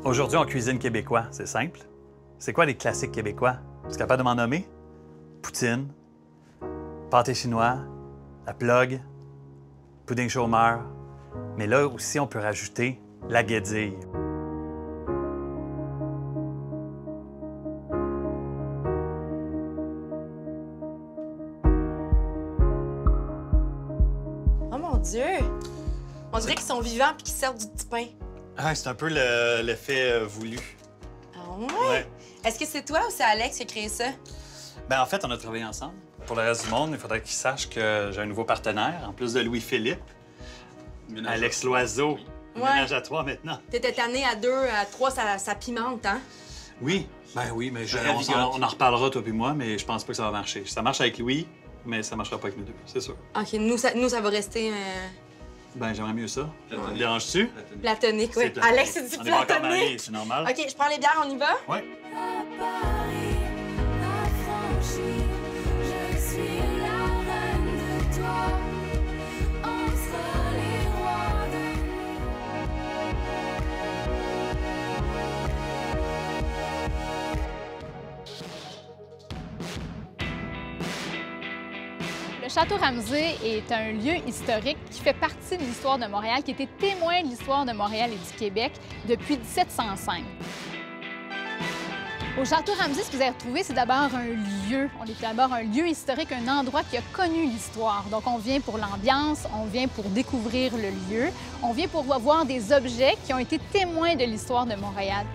Aujourd'hui, on cuisine québécois. C'est simple. C'est quoi les classiques québécois? Tu es capable de m'en nommer? Poutine, pâté chinois, la plogue, pudding chômeur. Mais là aussi, on peut rajouter la guédille. Oh mon Dieu! On dirait qu'ils sont vivants puis qu'ils servent du petit pain. Ah, c'est un peu l'effet voulu. Ah ouais? Est-ce que c'est toi ou c'est Alex qui a créé ça? Ben, en fait, on a travaillé ensemble. Pour le reste du monde, il faudrait qu'ils sachent que j'ai un nouveau partenaire, en plus de Louis-Philippe. Alex Loiseau. Ouais. Ménage à toi maintenant. T'étais tanné à 2, à 3, ça pimente, hein? Oui. Ben oui, mais on en reparlera, toi et moi, mais je pense pas que ça va marcher. Ça marche avec Louis, mais ça marchera pas avec nous deux, c'est sûr. OK, nous, ça va rester Ben, j'aimerais mieux ça. Te déranges-tu? platonique, oui. C'est Alex, c'est du On est pas encore mariés, platonique. c'est normal. OK, je prends les bières, on y va? Oui. Paris, affranchie, je suis la reine de toi. On sera les rois de Le Château Ramsay est un lieu historique qui fait partie de l'histoire de Montréal, qui était témoin de l'histoire de Montréal et du Québec depuis 1705. Au Château Ramsay, ce que vous avez retrouvé, c'est d'abord un lieu. On est d'abord un lieu historique, un endroit qui a connu l'histoire. Donc, on vient pour l'ambiance, on vient pour découvrir le lieu, on vient pour voir des objets qui ont été témoins de l'histoire de Montréal.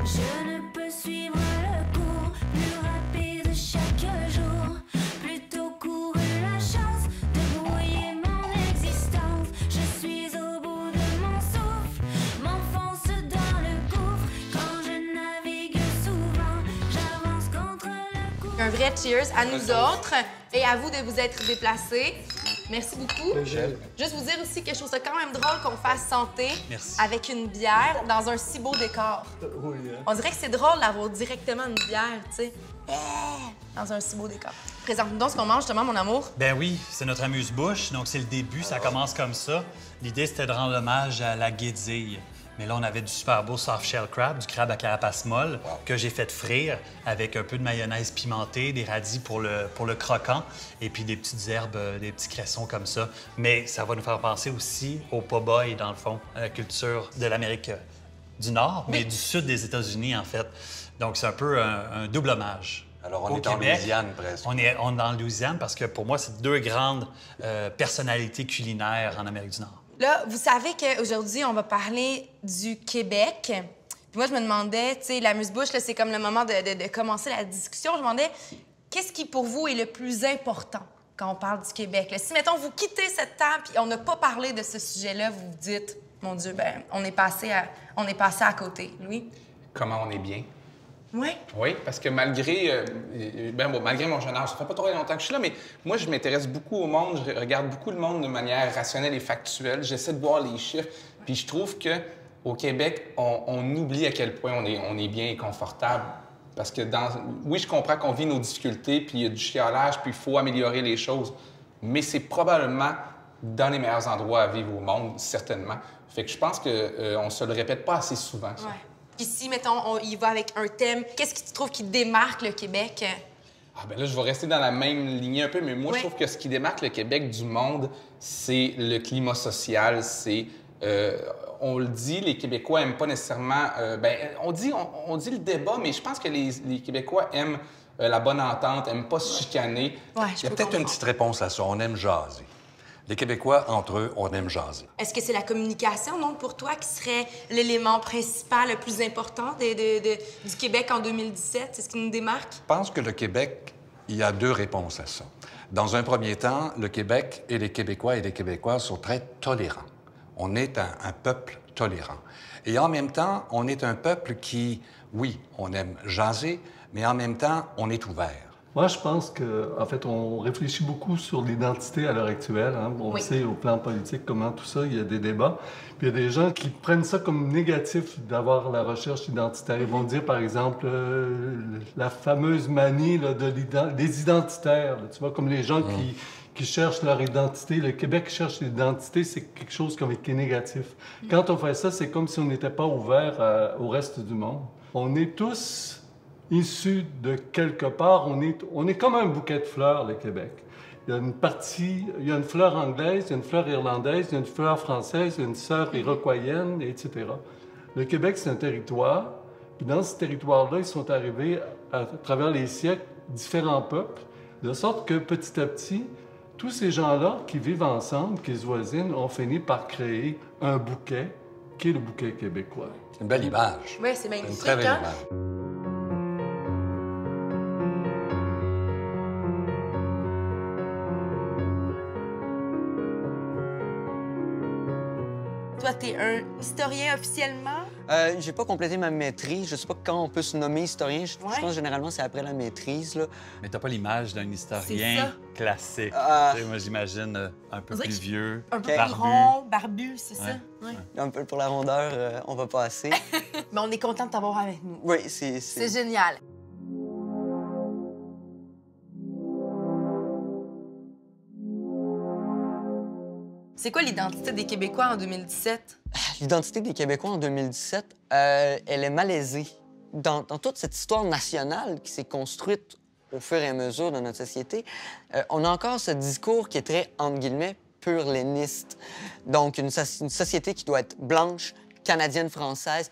Je ne peux suivre le cours plus rapide chaque jour. Plutôt courir la chance de brouiller mon existence. Je suis au bout de mon souffle, m'enfonce dans le gouffre. Quand je navigue souvent, j'avance contre le courant. Un vrai cheers à nous autres et à vous de vous être déplacés. Merci beaucoup. Juste vous dire aussi que je trouve ça quand même drôle qu'on fasse santé Merci. avec une bière dans un si beau décor. Oui, hein? On dirait que c'est drôle d'avoir directement une bière, tu sais, dans un si beau décor. Présente-nous donc ce qu'on mange, justement, mon amour. Ben oui, c'est notre amuse-bouche, donc c'est le début, ça commence comme ça. L'idée, c'était de rendre hommage à la guédille. Mais là, on avait du super beau soft shell crab, du crabe à carapace molle, que j'ai fait frire avec un peu de mayonnaise pimentée, des radis pour le croquant, et puis des petites herbes, des petits cressons comme ça. Mais ça va nous faire penser aussi au po-boy, dans le fond, à la culture de l'Amérique du Nord, mais du sud des États-Unis, en fait. Donc, c'est un peu un double hommage. Alors, on Au est en Québec, Louisiane, presque. On est dans le Louisiane parce que pour moi, c'est deux grandes personnalités culinaires en Amérique du Nord. Là, vous savez qu'aujourd'hui, on va parler du Québec. Puis moi, je me demandais, tu sais, l'amuse-bouche, là, c'est comme le moment de commencer la discussion. Je me demandais, qu'est-ce qui, pour vous, est le plus important quand on parle du Québec? Là, si, mettons, vous quittez cette table et on n'a pas parlé de ce sujet-là, vous vous dites, mon Dieu, ben, on est passé à côté. Louis? Comment on est bien. Oui. Oui, parce que malgré mon jeune âge, ça fait pas trop longtemps que je suis là, mais moi, je m'intéresse beaucoup au monde, je regarde beaucoup le monde de manière rationnelle et factuelle. J'essaie de voir les chiffres, puis je trouve que au Québec, on oublie à quel point on est bien et confortable. Parce que oui, je comprends qu'on vit nos difficultés, puis il y a du chialage, puis il faut améliorer les choses, mais c'est probablement dans les meilleurs endroits à vivre au monde, certainement. Fait que je pense qu'on se le répète pas assez souvent, ça. Ouais. Ici, mettons, on y va avec un thème. Qu'est-ce que tu trouves qui démarque le Québec? Ah ben là, je vais rester dans la même lignée un peu, mais moi, Oui. je trouve que ce qui démarque le Québec du monde, c'est le climat social, c'est... on le dit, les Québécois aiment pas nécessairement... on dit le débat, mais je pense que les Québécois aiment la bonne entente, aiment pas se chicaner. Ouais, Il y a peut-être une petite réponse à ça. On aime jaser. Les Québécois, entre eux, on aime jaser. Est-ce que c'est la communication, donc, pour toi, qui serait l'élément principal, le plus important du Québec en 2017? C'est ce qui nous démarque? Je pense que le Québec, il y a deux réponses à ça. Dans un premier temps, le Québec et les Québécois et les Québécoises sont très tolérants. On est un peuple tolérant. Et en même temps, on est un peuple qui, oui, on aime jaser, mais en même temps, on est ouvert. Moi, je pense qu'en fait, on réfléchit beaucoup sur l'identité à l'heure actuelle. Hein. On sait au plan politique comment tout ça, il y a des débats. Puis il y a des gens qui prennent ça comme négatif d'avoir la recherche identitaire. Ils vont dire, par exemple, la fameuse manie là, des identitaires. Là, tu vois, comme les gens qui cherchent leur identité. Le Québec cherche l'identité, c'est quelque chose qui est négatif. Quand on fait ça, c'est comme si on n'était pas ouvert au reste du monde. On est tous issus de quelque part. On est comme un bouquet de fleurs, le Québec. Il y a une partie, il y a une fleur anglaise, il y a une fleur irlandaise, il y a une fleur française, il y a une sœur iroquoienne, etc. Le Québec, c'est un territoire. Puis dans ce territoire-là, ils sont arrivés, à travers les siècles, différents peuples, de sorte que petit à petit, tous ces gens-là qui vivent ensemble, qui se voisinent, ont fini par créer un bouquet, qui est le bouquet québécois. C'est une belle image. Oui, c'est magnifique. Une très belle hein? image. Toi, t'es un historien officiellement? J'ai pas complété ma maîtrise. Je sais pas quand on peut se nommer historien. Je pense que généralement, c'est après la maîtrise. Là. Mais t'as pas l'image d'un C'est historien ça. classique. Tu sais, moi, j'imagine un peu On dirait plus qu'il- vieux, Un peu plus barbu. rond, barbu, c'est ça? Ouais. Un peu pour la rondeur, on va passer. Mais on est content de t'avoir avec nous. Oui, C'est génial. C'est quoi l'identité des Québécois en 2017? L'identité des Québécois en 2017, elle est malaisée. Dans toute cette histoire nationale qui s'est construite au fur et à mesure de notre société, on a encore ce discours qui est très, entre guillemets, pur léniste. Donc, une société qui doit être blanche, canadienne, française,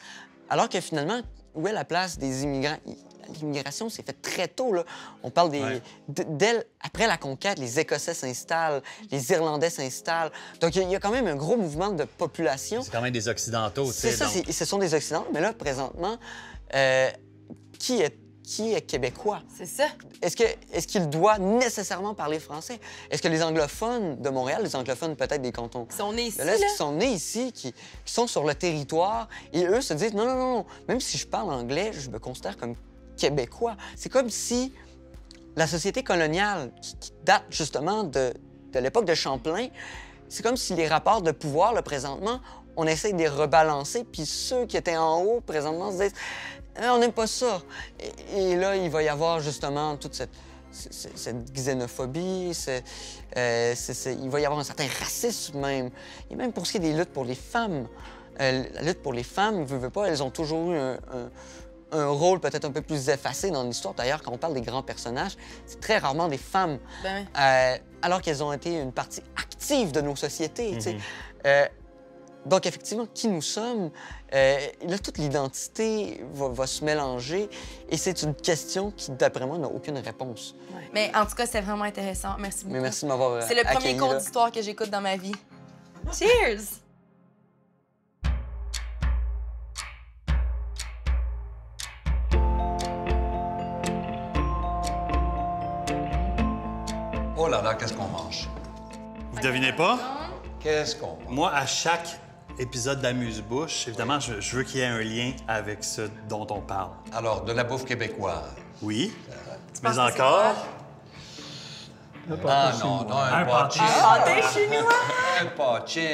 alors que finalement, où est la place des immigrants? L'immigration s'est faite très tôt. Là. On parle après la conquête, les Écossais s'installent, les Irlandais s'installent. Donc, il y a quand même un gros mouvement de population. C'est quand même des Occidentaux, tu sais. C'est ça, donc. ce sont des Occidentaux. Mais là, présentement, qui est québécois? C'est ça. Est-ce qu'il doit nécessairement parler français? Est-ce que les anglophones de Montréal, les anglophones peut-être des cantons Ils sont nés ici, de l'Est, là. qui sont nés ici, qui sont sur le territoire, et eux se disent non, même si je parle anglais, je me considère comme québécois. C'est comme si la société coloniale, qui date justement de l'époque de Champlain, c'est comme si les rapports de pouvoir, là, présentement, on essaie de les rebalancer, puis ceux qui étaient en haut, présentement, se disent on n'aime pas ça. Et là, il va y avoir justement toute cette xénophobie, il va y avoir un certain racisme même. Et même pour ce qui est des luttes pour les femmes, la lutte pour les femmes, veut pas, elles ont toujours eu un rôle peut-être un peu plus effacé dans l'histoire. D'ailleurs, quand on parle des grands personnages, c'est très rarement des femmes, Ben alors qu'elles ont été une partie active de nos sociétés. Tu sais. Donc, effectivement, qui nous sommes, là, toute l'identité va se mélanger et c'est une question qui, d'après moi, n'a aucune réponse. ouais. Mais en tout cas, c'était vraiment intéressant. Merci beaucoup. Mais merci de m'avoir C'est le premier accueilli, cours là. d'histoire que j'écoute dans ma vie. Cheers! Oh là là, qu'est-ce qu'on mange? Vous devinez pas? Qu'est-ce qu'on mange? Moi, à chaque épisode d'Amuse-Bouche, évidemment, je veux qu'il y ait un lien avec ce dont on parle. Alors, de la bouffe québécoise. Oui, mais penses que c'est encore... Ah non, un pâté. Pâté chinois! Un pâté.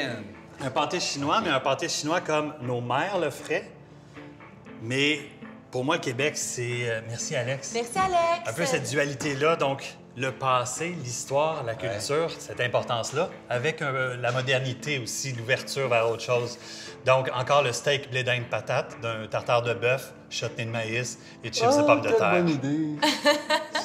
Un pâté chinois, mais un pâté chinois comme nos mères le feraient. Mais pour moi, le Québec, c'est... Merci, Alex. Merci, Alex. Un peu cette dualité-là, donc le passé, l'histoire, la culture, cette importance-là, avec la modernité aussi, l'ouverture vers autre chose. Donc, encore le steak blé d'Inde patate, d'un tartare de bœuf, chutney de maïs et chips de pommes de Quelle terre. bonne idée!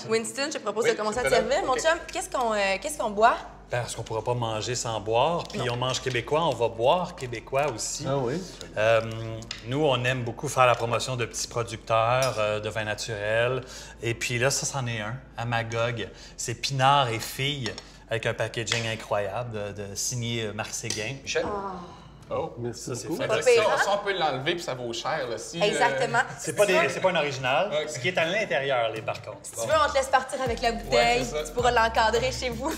Winston, je te propose Oui, de commencer à c'est te là. servir. Mon chum, qu'est-ce qu'on boit? Parce qu'on ne pourra pas manger sans boire. Puis on mange québécois, on va boire québécois aussi. Ah oui? Nous, on aime beaucoup faire la promotion de petits producteurs de vin naturel. Et puis là, ça, c'en est un, à Magog. C'est Pinard et Filles, avec un packaging incroyable de signé Marc Séguin. Michel? Oh, Merci Ça, c'est beaucoup. fait. Pas ça, pire, hein? ça, on peut l'enlever puis ça vaut cher. Là, si, Exactement. C'est pas un original. Ce qui est à l'intérieur, les par contre. Si tu veux, on te laisse partir avec la bouteille. Ouais, c'est ça. Tu pourras l'encadrer chez vous.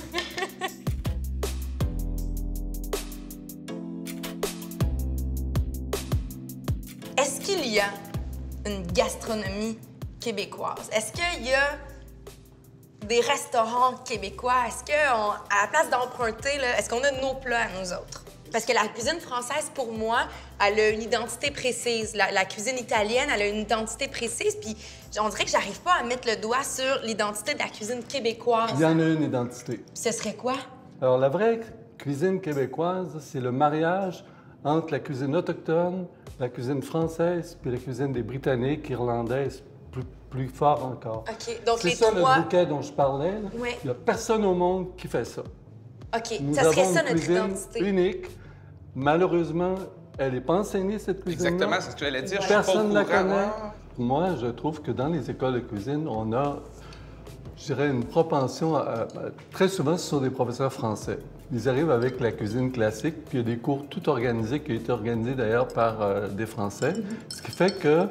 Est-ce qu'il y a une gastronomie québécoise? Est-ce qu'il y a des restaurants québécois, est-ce qu'à la place d'emprunter, là, est-ce qu'on a nos plats à nous autres? Parce que la cuisine française, pour moi, elle a une identité précise. La cuisine italienne, elle a une identité précise. Puis on dirait que j'arrive pas à mettre le doigt sur l'identité de la cuisine québécoise. Il y en a une identité. Ce serait quoi? Alors, la vraie cuisine québécoise, c'est le mariage entre la cuisine autochtone, la cuisine française, puis la cuisine des Britanniques, irlandaises, plus fort encore. OK, donc c'est les ça trois... le bouquet dont je parlais. Là. Ouais. Il n'y a personne au monde qui fait ça. OK, Nous ça serait avons ça une notre cuisine identité. unique. Malheureusement, elle n'est pas enseignée, cette cuisine-là. Exactement, c'est ce que j'allais dire. Personne ne Je suis pas la au courant. connaît. Moi, je trouve que dans les écoles de cuisine, on a, je dirais, une propension très souvent, ce sont des professeurs français. Ils arrivent avec la cuisine classique, puis il y a des cours tout organisés qui ont été organisés d'ailleurs par des Français. Ce qui fait que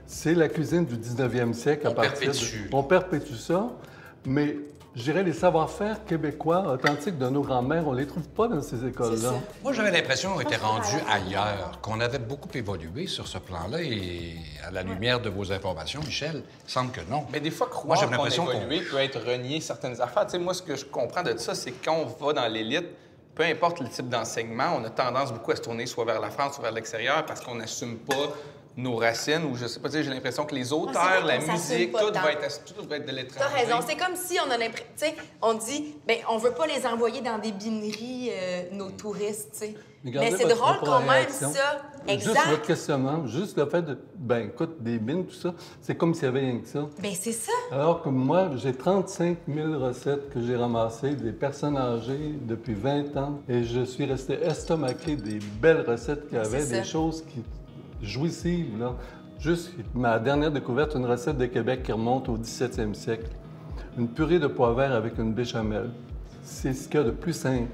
c'est la cuisine du 19e siècle à partir de... On perpétue ça, mais je dirais les savoir-faire québécois authentiques de nos grands-mères, on ne les trouve pas dans ces écoles-là. Moi, j'avais l'impression qu'on était rendu ailleurs, qu'on avait beaucoup évolué sur ce plan-là et à la lumière de vos informations, Michel, il semble que non. Mais des fois, Moi, j'ai croire qu'on a l'impression évolué peut être renier certaines affaires. Tu sais, moi, ce que je comprends de ça, c'est que quand on va dans l'élite, peu importe le type d'enseignement, on a tendance beaucoup à se tourner soit vers la France, soit vers l'extérieur parce qu'on n'assume pas nos racines ou je sais pas, tu sais, j'ai l'impression que les auteurs, vrai la qu'on s'assume musique, pas tout tant. va être de l'étranger. T'as raison. C'est comme si on a l'impression, tu sais, on dit, ben on veut pas les envoyer dans des bineries, nos touristes, tu sais. Mais c'est drôle quand même, ça. Juste Exact. votre questionnement, juste le fait de, ben écoute, des bines, tout ça, c'est comme s'il y avait rien que ça. Ben c'est ça. Alors que moi, j'ai 35 000 recettes que j'ai ramassées, des personnes âgées depuis 20 ans, et je suis resté estomaqué des belles recettes qu'il y avait, C'est ça. des choses qui jouissives, là. Juste ma dernière découverte, une recette de Québec qui remonte au 17e siècle. Une purée de pois verts avec une béchamel. C'est ce qu'il y a de plus simple,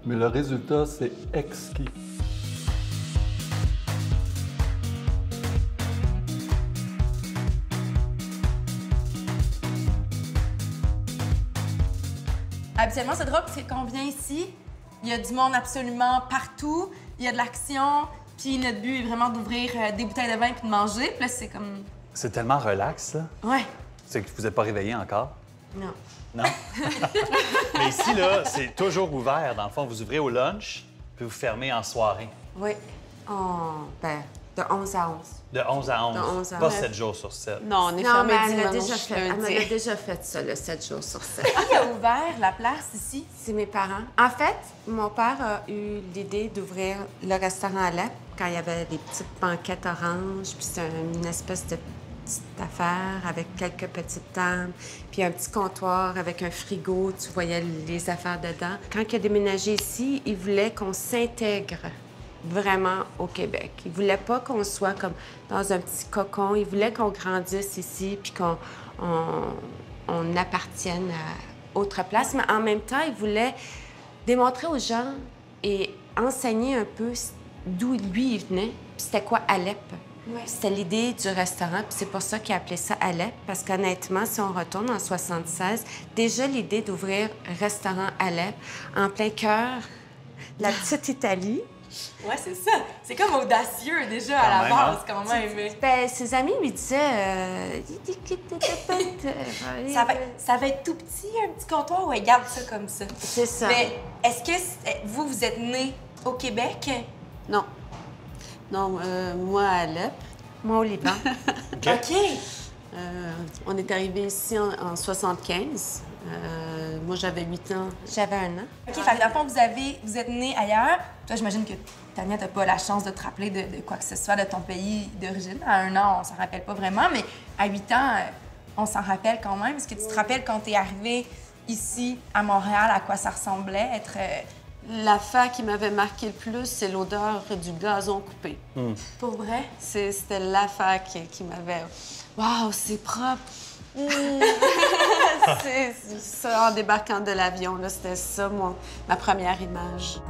mais le résultat, c'est exquis. Habituellement, c'est drôle parce que quand on vient ici, il y a du monde absolument partout, il y a de l'action, puis notre but est vraiment d'ouvrir des bouteilles de vin puis de manger. Puis là, c'est comme... C'est tellement relax, là. Ouais. C'est que vous n'êtes pas réveillé encore. Non. Non? Mais ici, là, c'est toujours ouvert. Dans le fond, vous ouvrez au lunch, puis vous fermez en soirée. Oui. Ben, de 11 à 11. De 11 à 11. De 11 à Pas 11. 7 jours sur 7. Non, on est Non, fermé mais elle dimanche, elle lundi. a déjà fait ça, le 7 jours sur 7. Qui a ouvert la place ici? C'est mes parents. En fait, mon père a eu l'idée d'ouvrir le restaurant Alep quand il y avait des petites banquettes oranges, puis c'est une espèce de petite affaire avec quelques petites tables, puis un petit comptoir avec un frigo, tu voyais les affaires dedans. Quand il a déménagé ici, il voulait qu'on s'intègre vraiment au Québec. Il voulait pas qu'on soit comme dans un petit cocon. Il voulait qu'on grandisse ici puis qu'on on appartienne à autre place. Mais en même temps, il voulait démontrer aux gens et enseigner un peu d'où lui il venait, puis c'était quoi Alep. Ouais. C'était l'idée du restaurant, puis c'est pour ça qu'il appelait ça Alep, parce qu'honnêtement, si on retourne en 76, déjà l'idée d'ouvrir restaurant Alep en plein cœur de la petite Italie. Ouais, c'est ça. C'est comme audacieux déjà à Quand la même, base, hein? quand même. Ben, ses amis lui disaient... Ça va être tout petit, un petit comptoir, ouais, garde ça comme ça. C'est ça. Mais est-ce que vous êtes né au Québec? Non. Non, moi à Alep. Moi, au Liban. OK. On est arrivé ici en 75. Moi, j'avais 8 ans. J'avais 1 an. OK, fait que dans le fond, vous êtes né ailleurs. Toi, j'imagine que Tania, t'as pas la chance de te rappeler de quoi que ce soit de ton pays d'origine. À 1 an, on s'en rappelle pas vraiment, mais à 8 ans, on s'en rappelle quand même. Est-ce que tu te rappelles quand t'es arrivé ici, à Montréal, à quoi ça ressemblait être... L'affaire qui m'avait marqué le plus, c'est l'odeur du gazon coupé. Pour vrai? C'était l'affaire qui m'avait... Waouh, c'est propre! C'est ça, en débarquant de l'avion, là, c'était ça, ma première image.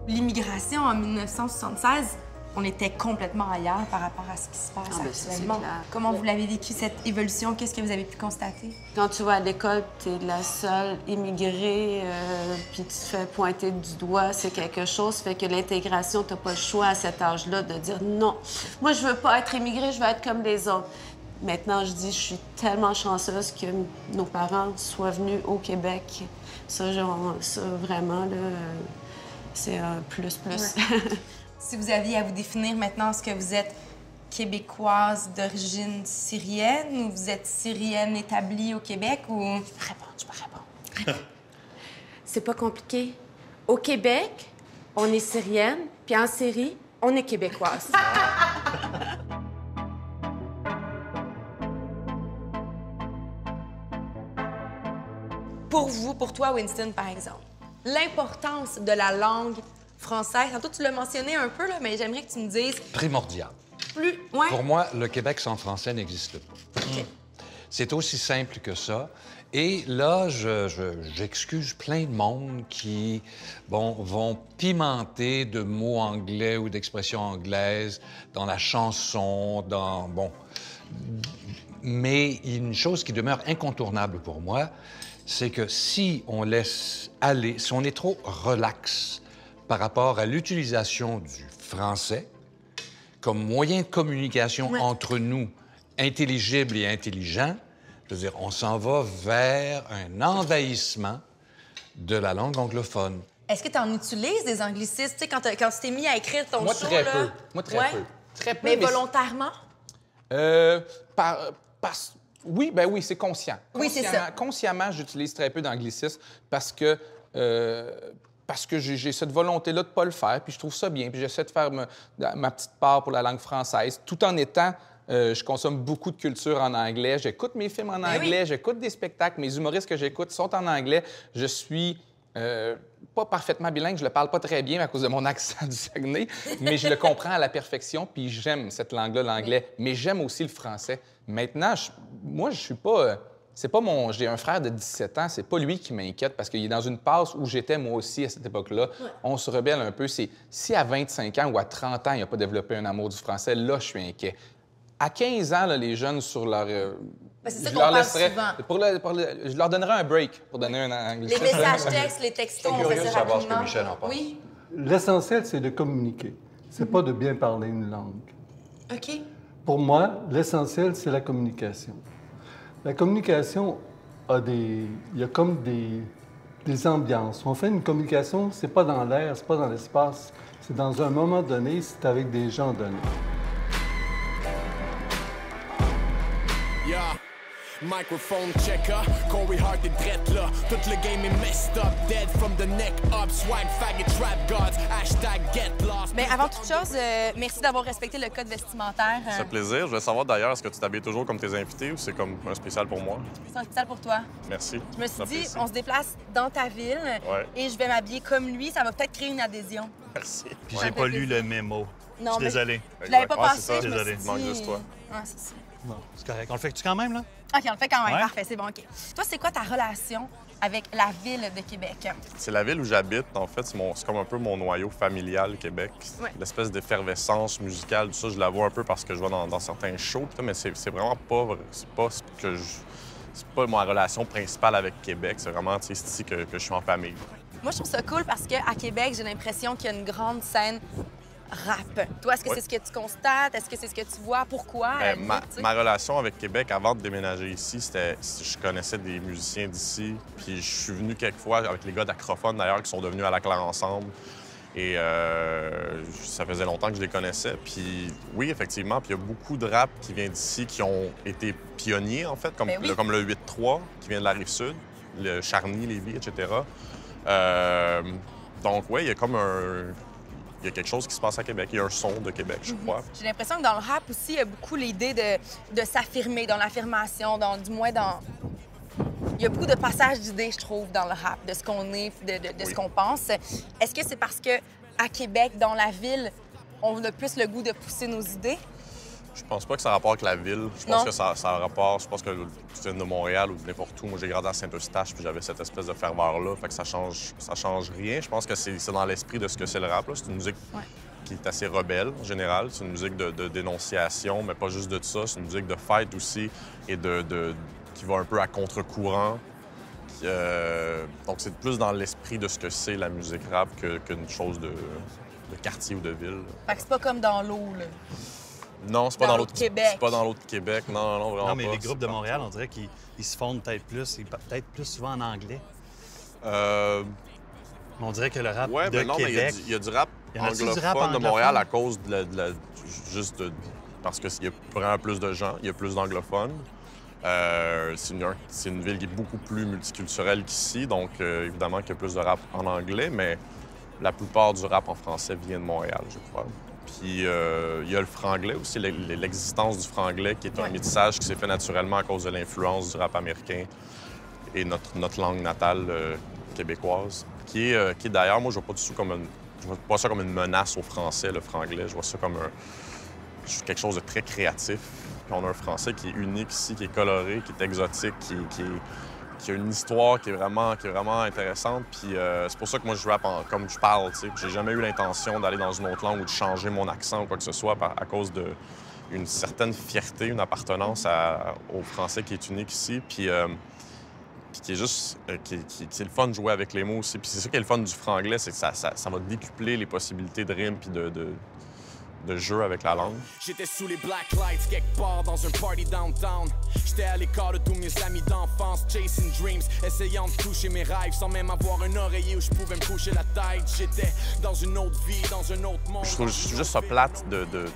L'immigration en 1976, on était complètement ailleurs par rapport à ce qui se passe Ah, ben, ça, c'est actuellement. clair. Comment vous l'avez vécu, cette évolution? Qu'est-ce que vous avez pu constater? Quand tu vas à l'école, tu es la seule immigrée, puis tu te fais pointer du doigt, c'est quelque chose. Fait que l'intégration, tu n'as pas le choix à cet âge-là de dire non. Moi, je veux pas être immigrée, je veux être comme les autres. Maintenant, je dis, je suis tellement chanceuse que nos parents soient venus au Québec. Ça, ça vraiment, là, c'est un plus. Ouais. Si vous aviez à vous définir maintenant, est-ce que vous êtes québécoise d'origine syrienne ou vous êtes syrienne établie au Québec ou... Je peux répondre. C'est pas compliqué. Au Québec, on est syrienne, puis en Syrie, on est québécoise. Pour vous, pour toi, Winston, par exemple, l'importance de la langue française, tantôt tu l'as mentionné un peu, là, mais j'aimerais que tu me dises... Primordial. Ouais. Pour moi, le Québec sans français n'existe pas. OK. C'est aussi simple que ça. Et là, j'excuse plein de monde qui, vont pimenter de mots anglais ou d'expressions anglaises dans la chanson, Mais il y a une chose qui demeure incontournable pour moi, c'est que si on laisse aller, si on est trop relax par rapport à l'utilisation du français comme moyen de communication entre nous, intelligible et intelligent, je veux dire, on s'en va vers un envahissement de la langue anglophone. Est-ce que tu en utilises des anglicismes? Tu sais, quand tu t'es mis à écrire ton Moi, show, très là? peu. Moi, très Ouais. peu. Très peu. Mais volontairement? Oui, c'est conscient. Oui, c'est ça. Consciemment, j'utilise très peu d'anglicisme parce que j'ai cette volonté-là de ne pas le faire, puis je trouve ça bien, puis j'essaie de faire ma petite part pour la langue française, tout en étant... je consomme beaucoup de culture en anglais. J'écoute mes films en anglais, j'écoute des spectacles. Mes humoristes que j'écoute sont en anglais. Je suis pas parfaitement bilingue, je le parle pas très bien à cause de mon accent du Saguenay, mais je le comprends à la perfection, puis j'aime cette langue-là, l'anglais. Mais j'aime aussi le français. Maintenant, moi, je suis pas... c'est pas mon... J'ai un frère de 17 ans, c'est pas lui qui m'inquiète parce qu'il est dans une passe où j'étais moi aussi à cette époque-là. Ouais. On se rebelle un peu. Si à 25 ans ou à 30 ans, il n'a pas développé un amour du français, là, je suis inquiet. À 15 ans, là, les jeunes sur leur... c'est ça qu'on parle souvent. Je leur donnerais un break pour donner un anglais. Les messages textes, les textos, on fait ça rapidement. Ce que Michel en pense. Oui. L'essentiel, c'est de communiquer. C'est pas de bien parler une langue. OK. Pour moi, l'essentiel, c'est la communication. La communication il y a comme des ambiances. On fait une communication, c'est pas dans l'air, c'est pas dans l'espace. C'est dans un moment donné, c'est avec des gens donnés. Yeah. Microphone checker, Corey Hart est drette là. Tout le game est messed up, dead from the neck up. Swag, faggot, trap gods, hashtag get lost. Mais avant toute chose, merci d'avoir respecté le code vestimentaire. Ça fait plaisir. Je voulais savoir d'ailleurs, est-ce que tu t'habilles toujours comme tes invités ou c'est comme un spécial pour moi? C'est un spécial pour toi. Merci. Je me suis dit, on se déplace dans ta ville et je vais m'habiller comme lui. Ça va peut-être créer une adhésion. Merci. Puis j'ai pas lu le mémo. Non, je suis désolé. Je l'avais pas pensé. C'est ça, désolé. Il manque juste toi. Ouais, c'est ça. Bon, c'est correct. On le fait-tu quand même, là? OK, on le fait quand même. Ouais. Parfait, c'est bon, OK. Toi, c'est quoi ta relation avec la ville de Québec? C'est la ville où j'habite. En fait, c'est comme un peu mon noyau familial, Québec. Ouais. L'espèce d'effervescence musicale, tout ça, je la vois un peu parce que je vois dans certains shows. Mais c'est vraiment pas... C'est pas ma relation principale avec Québec. C'est vraiment ici que je suis en famille. Moi, je trouve ça cool parce qu'à Québec, j'ai l'impression qu'il y a une grande scène rap. Toi, est-ce que c'est ce que tu constates? Est-ce que c'est ce que tu vois? Pourquoi? Ma relation avec Québec, avant de déménager ici, c'était... Je connaissais des musiciens d'ici. Puis je suis venu quelques fois avec les gars d'Acrophone, d'ailleurs, qui sont devenus à la Claire ensemble. Et ça faisait longtemps que je les connaissais. Puis oui, effectivement, puis il y a beaucoup de rap qui vient d'ici, qui ont été pionniers, en fait, comme le 8-3, qui vient de la Rive-Sud, le Charny, Lévis, etc. Donc oui, il y a comme il y a quelque chose qui se passe à Québec. Il y a un son de Québec, je crois. J'ai l'impression que dans le rap aussi, il y a beaucoup l'idée de s'affirmer, dans l'affirmation, du moins dans... Il y a beaucoup de passages d'idées, je trouve, dans le rap, de ce qu'on est, de ce qu'on pense. Est-ce que c'est parce qu'à Québec, dans la ville, on a plus le goût de pousser nos idées? Je pense pas que ça a rapport avec la ville. Je pense que ça a rapport... Je pense que tu viens de Montréal ou de n'importe où. Moi, j'ai grandi à Saint-Eustache, puis j'avais cette espèce de ferveur-là. Fait que ça change rien. Je pense que c'est dans l'esprit de ce que c'est le rap, là. C'est une musique qui est assez rebelle en général. C'est une musique de dénonciation, mais pas juste de ça. C'est une musique de fête aussi et qui va un peu à contre-courant. Donc, c'est plus dans l'esprit de ce que c'est la musique rap qu'une chose de quartier ou de ville. Fait que c'est pas comme dans l'eau, là. Non, c'est pas dans l'autre Québec. C'est pas dans l'autre Québec. Non, vraiment Non, mais pas. les groupes de Montréal, on dirait qu'ils se fondent peut-être plus souvent en anglais. On dirait que le rap Ouais, de mais non, Québec... mais il y a du rap Y en a-tu du anglophone rap de Montréal anglophone? à cause parce qu'il y a vraiment plus de gens, il y a plus d'anglophones. C'est une ville qui est beaucoup plus multiculturelle qu'ici, donc évidemment qu'il y a plus de rap en anglais, mais la plupart du rap en français vient de Montréal, je crois. Puis il y a le franglais aussi, l'existence du franglais, qui est un métissage qui s'est fait naturellement à cause de l'influence du rap américain et notre langue natale québécoise, qui est d'ailleurs, moi, je vois pas ça comme une menace au français, le franglais. Je vois ça comme quelque chose de très créatif. Puis on a un français qui est unique ici, qui est coloré, qui est exotique, qui a une histoire qui est vraiment intéressante. Puis c'est pour ça que moi, je rappe comme je parle, tu sais. J'ai jamais eu l'intention d'aller dans une autre langue ou de changer mon accent ou quoi que ce soit à cause d'une certaine fierté, une appartenance au français qui est unique ici. Puis qui est juste... c'est le fun de jouer avec les mots aussi. Puis c'est ça qui est le fun du franglais, c'est que ça va décupler les possibilités de rime puis de jeu avec la langue. J'étais sous les black lights quelque part dans un party downtown. J'étais à l'écart de tous mes amis d'enfance, chasing dreams, essayant de toucher mes rêves sans même avoir un oreiller où je pouvais me coucher la tête. J'étais dans une autre vie, dans un autre monde. Je trouve juste ça plate de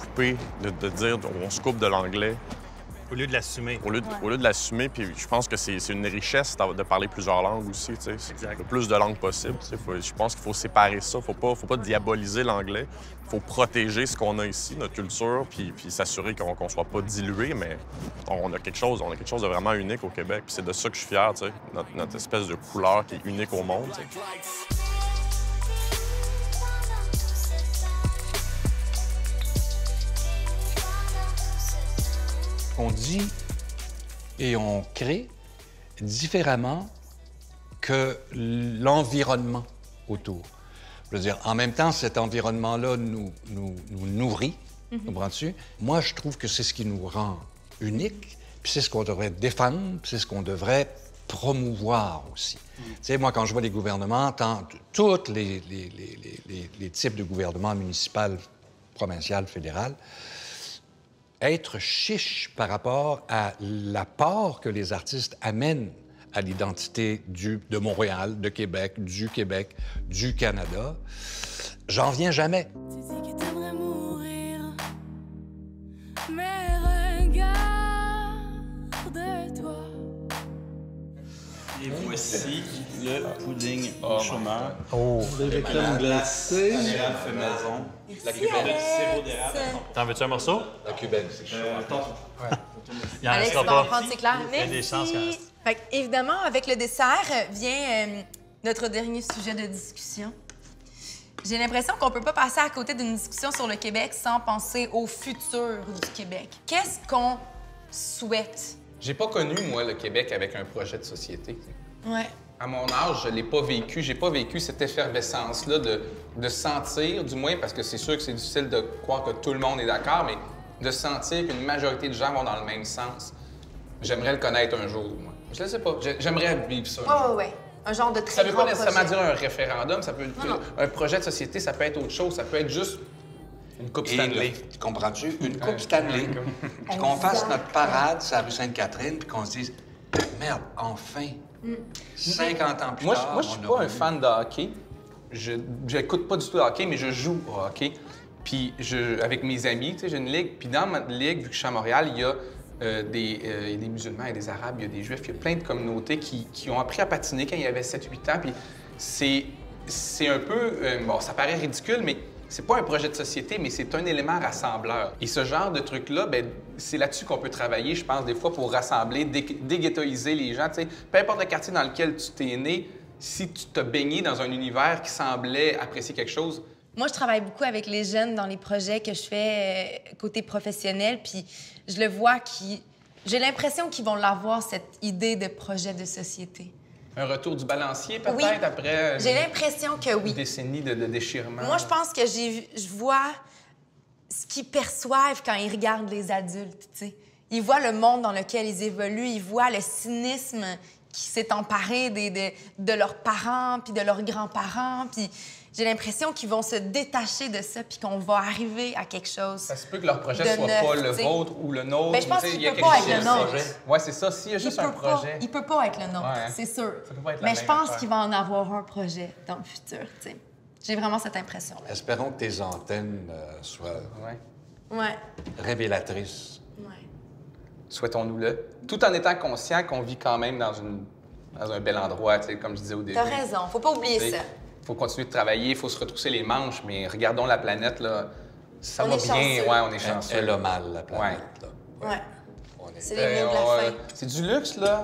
couper, de dire on se coupe de l'anglais. Au lieu de l'assumer. Au lieu de l'assumer, puis je pense que c'est une richesse de parler plusieurs langues aussi, tu sais. Le plus de langues possible, tu sais. Je pense qu'il faut séparer ça. Faut pas diaboliser l'anglais. Il faut protéger ce qu'on a ici, notre culture, puis s'assurer qu'on soit pas dilué, mais on a quelque chose de vraiment unique au Québec. Puis c'est de ça que je suis fier, tu sais. Notre espèce de couleur qui est unique au monde, tu sais. On dit et on crée différemment que l'environnement autour. Je veux dire, en même temps, cet environnement-là nous nourrit, comprends-tu? Moi, je trouve que c'est ce qui nous rend uniques, puis c'est ce qu'on devrait défendre, puis c'est ce qu'on devrait promouvoir aussi. Tu sais, moi, quand je vois les gouvernements, tous les types de gouvernements municipal, provincial, fédéral, être chiche par rapport à l'apport que les artistes amènent à l'identité de Montréal, de Québec, du Canada, j'en viens jamais. Tu dis que t'aimerais mourir, mais regarde-toi. Et voici le pudding au chômeur. Oh, les crèmes glacées. L'érable fait maison. La cubelle de sirop d'érable. T'en veux-tu un morceau? La cubaine, c'est chaud. Il en Alex, restera tu vas en pas. prendre, c'est clair. Il y a des chances qu'il en Merci. reste. Fait que, évidemment, avec le dessert vient notre dernier sujet de discussion. J'ai l'impression qu'on peut pas passer à côté d'une discussion sur le Québec sans penser au futur du Québec. Qu'est-ce qu'on souhaite? J'ai pas connu, moi, le Québec avec un projet de société. Ouais. À mon âge, je l'ai pas vécu. J'ai pas vécu cette effervescence-là de sentir, du moins, parce que c'est sûr que c'est difficile de croire que tout le monde est d'accord, mais de sentir qu'une majorité de gens vont dans le même sens. J'aimerais le connaître un jour, moi. Je ne sais pas. J'aimerais vivre ça. Ouais. Un genre de très Ça veut pas grand nécessairement projet. dire un référendum, ça peut être un projet de société, ça peut être autre chose, ça peut être juste une coupe Stanley. Comprends-tu? Une coupe Stanley. Puis qu'on fasse notre parade sur la rue Sainte-Catherine, puis qu'on se dise merde, enfin, 50 ans plus tard. Moi, je suis pas un fan de hockey. Je n'écoute pas du tout le hockey, mais je joue au hockey. Puis avec mes amis, tu sais, j'ai une ligue. Puis dans ma ligue, vu que je suis à Montréal, il y a des musulmans et des arabes, il y a des juifs, il y a plein de communautés qui ont appris à patiner quand il y avait 7-8 ans. Puis c'est un peu... bon, ça paraît ridicule, mais c'est pas un projet de société, mais c'est un élément rassembleur. Et ce genre de truc-là, ben, c'est là-dessus qu'on peut travailler, je pense, des fois, pour rassembler, déghettoiser les gens. Tu sais, peu importe le quartier dans lequel tu t'es né, si tu t'as baigné dans un univers qui semblait apprécier quelque chose. Moi, je travaille beaucoup avec les jeunes dans les projets que je fais côté professionnel, puis je le vois j'ai l'impression qu'ils vont l'avoir, cette idée de projet de société. Un retour du balancier, peut-être, Oui. après J'ai l'impression que oui. une décennie de déchirement? Moi, je pense que je vois ce qu'ils perçoivent quand ils regardent les adultes, tu sais. Ils voient le monde dans lequel ils évoluent, ils voient le cynisme qui s'est emparé de leurs parents, puis de leurs grands-parents, puis j'ai l'impression qu'ils vont se détacher de ça, puis qu'on va arriver à quelque chose. Ça se peut que leur projet de soit neuf, pas le tu sais. vôtre ou le nôtre. Ben, je pense tu sais, qu'il il y a peut quelque pas chose être le de nôtre. projet. Ouais, c'est ça. S'il y a juste un projet. Il peut pas être le nôtre, Ouais. c'est sûr. Ça peut pas être la Mais je même pense affaire. qu'il va en avoir un projet dans le futur, tu sais. J'ai vraiment cette impression-là. Espérons que tes antennes soient Ouais. révélatrices. Ouais. Souhaitons-nous-le. Tout en étant conscient qu'on vit quand même dans un bel endroit, tu sais, comme je disais au début. T'as raison, faut pas oublier Tu sais, ça. faut continuer de travailler, il faut se retrousser les manches, mais regardons la planète, là. Ça On va est bien. chanceux. Ouais, on est chanceux. Elle a mal, la planète. Là. Ouais. On est... C'est les mots de la fin. C'est du luxe, là.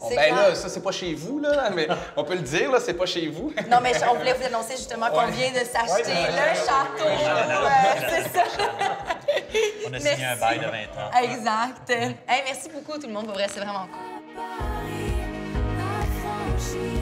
C'est Ben clair. là, ça, c'est pas chez vous, là, mais on peut le dire, là, c'est pas chez vous. Non, mais on voulait vous annoncer justement qu'on vient de s'acheter le château. C'est ça. On a signé un bail de 20 ans. Exact. Hey, merci beaucoup, tout le monde. Pour vrai, c'est vraiment cool. Paris, affranchi.